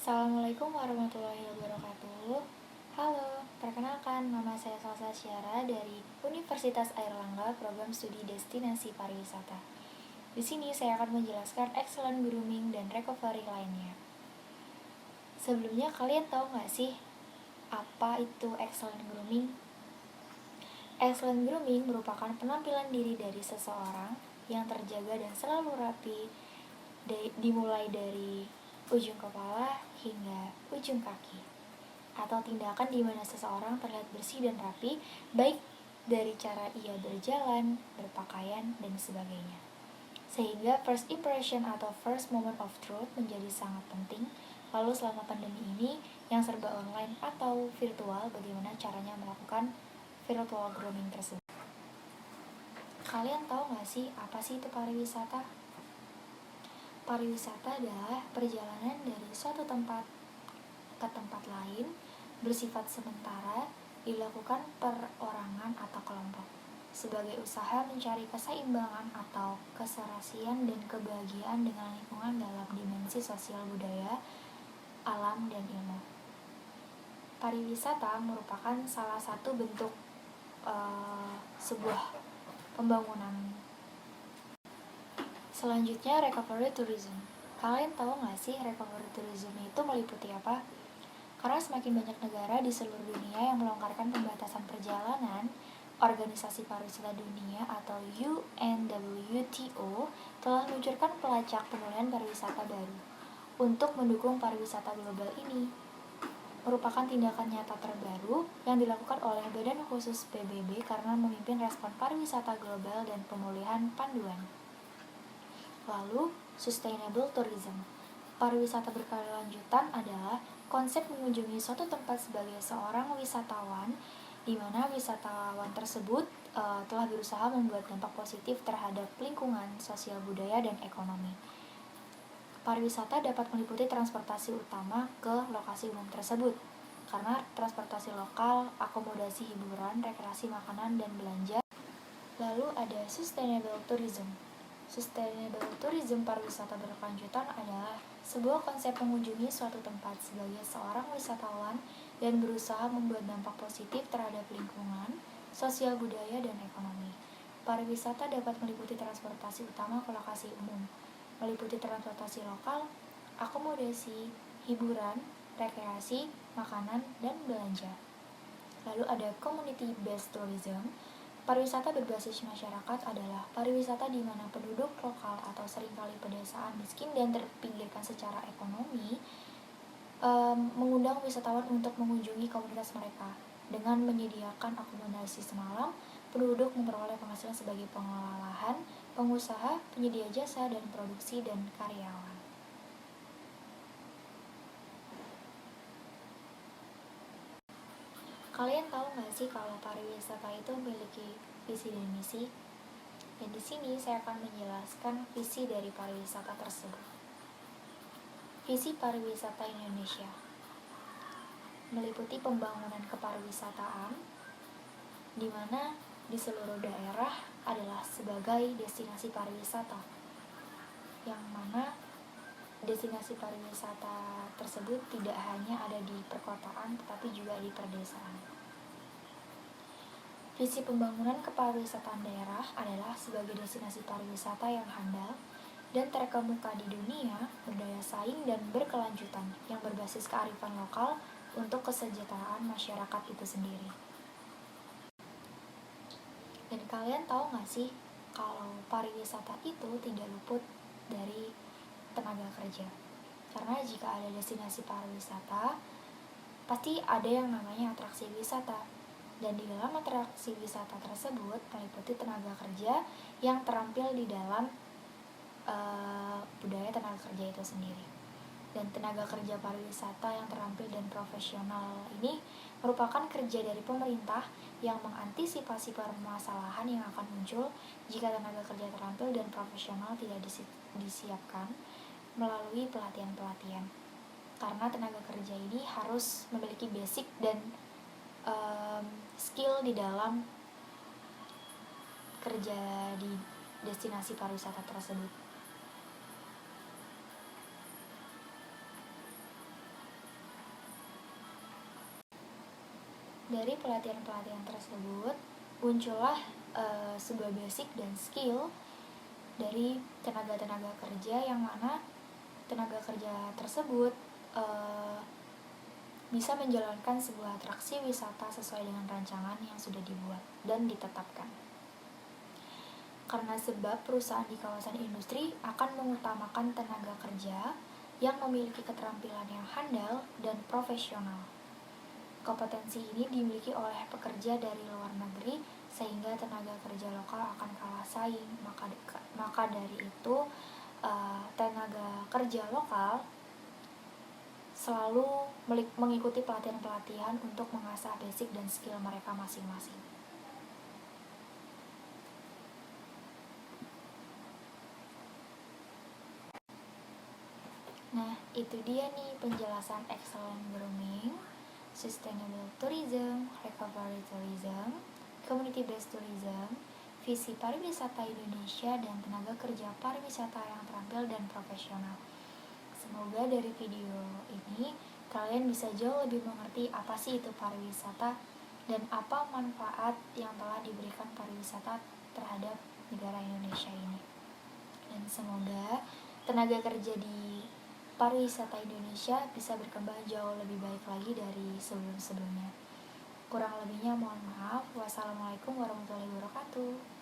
Assalamualaikum warahmatullahi wabarakatuh. Halo, perkenalkan nama saya Salsa Syara dari Universitas Airlangga, program studi destinasi pariwisata. Di sini saya akan menjelaskan excellent grooming dan recovery lainnya. Sebelumnya kalian tahu nggak sih apa itu excellent grooming? Excellent grooming merupakan penampilan diri dari seseorang yang terjaga dan selalu rapi, dimulai dari ujung kepala hingga ujung kaki, atau tindakan di mana seseorang terlihat bersih dan rapi, baik dari cara ia berjalan, berpakaian, dan sebagainya. Sehingga first impression atau first moment of truth menjadi sangat penting. Lalu selama pandemi ini yang serba online atau virtual, bagaimana caranya melakukan virtual grooming tersebut? Kalian tahu nggak sih apa sih itu pariwisata? Pariwisata adalah perjalanan dari suatu tempat ke tempat lain bersifat sementara, dilakukan perorangan atau kelompok sebagai usaha mencari keseimbangan atau keserasian dan kebahagiaan dengan lingkungan dalam dimensi sosial, budaya, alam, dan ilmu. Pariwisata merupakan salah satu bentuk sebuah pembangunan. Selanjutnya, recovery tourism. Kalian tahu nggak sih recovery tourism itu meliputi apa? Karena semakin banyak negara di seluruh dunia yang melonggarkan pembatasan perjalanan, Organisasi Pariwisata Dunia atau UNWTO telah meluncurkan pelacak pemulihan pariwisata baru. Untuk mendukung pariwisata global ini, merupakan tindakan nyata terbaru yang dilakukan oleh Badan Khusus PBB karena memimpin respon pariwisata global dan pemulihan panduan. Lalu, sustainable tourism. Pariwisata berkelanjutan adalah konsep mengunjungi suatu tempat sebagai seorang wisatawan, di mana wisatawan tersebut telah berusaha membuat dampak positif terhadap lingkungan, sosial, budaya, dan ekonomi. Pariwisata dapat meliputi transportasi utama ke lokasi umum tersebut, karena transportasi lokal, akomodasi hiburan, rekreasi, makanan, dan belanja. Lalu ada sustainable tourism. Sustainable tourism pariwisata berkelanjutan adalah sebuah konsep mengunjungi suatu tempat sebagai seorang wisatawan dan berusaha membuat dampak positif terhadap lingkungan, sosial, budaya, dan ekonomi. Pariwisata dapat meliputi transportasi utama ke lokasi umum, meliputi transportasi lokal, akomodasi, hiburan, rekreasi, makanan, dan belanja. Lalu ada community-based tourism. Pariwisata berbasis masyarakat adalah pariwisata di mana penduduk lokal atau seringkali pedesaan miskin dan terpinggirkan secara ekonomi mengundang wisatawan untuk mengunjungi komunitas mereka. Dengan menyediakan akomodasi semalam, penduduk memperoleh penghasilan sebagai pengelola lahan, pengusaha, penyedia jasa, dan produksi, dan karyawan. Kalian tahu nggak sih kalau pariwisata itu memiliki visi dan misi? Dan di sini saya akan menjelaskan visi dari pariwisata tersebut. Visi pariwisata Indonesia meliputi pembangunan kepariwisataan, di mana di seluruh daerah adalah sebagai destinasi pariwisata, yang mana destinasi pariwisata tersebut tidak hanya ada di perkotaan, tetapi juga di perdesaan. Visi pembangunan kepariwisataan daerah adalah sebagai destinasi pariwisata yang handal dan terkemuka di dunia, berdaya saing dan berkelanjutan, yang berbasis kearifan lokal untuk kesejahteraan masyarakat itu sendiri. Dan kalian tahu nggak sih kalau pariwisata itu tidak luput dari tenaga kerja? Karena jika ada destinasi pariwisata, pasti ada yang namanya atraksi wisata. Dan di dalam atraksi wisata tersebut meliputi tenaga kerja yang terampil di dalam budaya tenaga kerja itu sendiri. Dan tenaga kerja pariwisata yang terampil dan profesional ini merupakan kerja dari pemerintah yang mengantisipasi permasalahan yang akan muncul jika tenaga kerja terampil dan profesional tidak disiapkan melalui pelatihan-pelatihan. Karena tenaga kerja ini harus memiliki basic dan skill di dalam kerja di destinasi pariwisata tersebut. Dari pelatihan-pelatihan tersebut muncullah sebuah basic dan skill dari tenaga-tenaga kerja, yang mana tenaga kerja tersebut bisa menjalankan sebuah atraksi wisata sesuai dengan rancangan yang sudah dibuat dan ditetapkan. Karena sebab perusahaan di kawasan industri akan mengutamakan tenaga kerja yang memiliki keterampilan yang handal dan profesional. Kompetensi ini dimiliki oleh pekerja dari luar negeri, sehingga tenaga kerja lokal akan kalah saing. Maka dari itu, tenaga kerja lokal selalu mengikuti pelatihan-pelatihan untuk mengasah basic dan skill mereka masing-masing. Nah, itu dia nih penjelasan excellent grooming, sustainable tourism, recovery tourism, community based tourism, visi pariwisata Indonesia, dan tenaga kerja pariwisata yang terampil dan profesional. Semoga dari video ini kalian bisa jauh lebih mengerti apa sih itu pariwisata dan apa manfaat yang telah diberikan pariwisata terhadap negara Indonesia ini. Dan semoga tenaga kerja di pariwisata Indonesia bisa berkembang jauh lebih baik lagi dari sebelum-sebelumnya. Kurang lebihnya mohon maaf. Wassalamualaikum warahmatullahi wabarakatuh.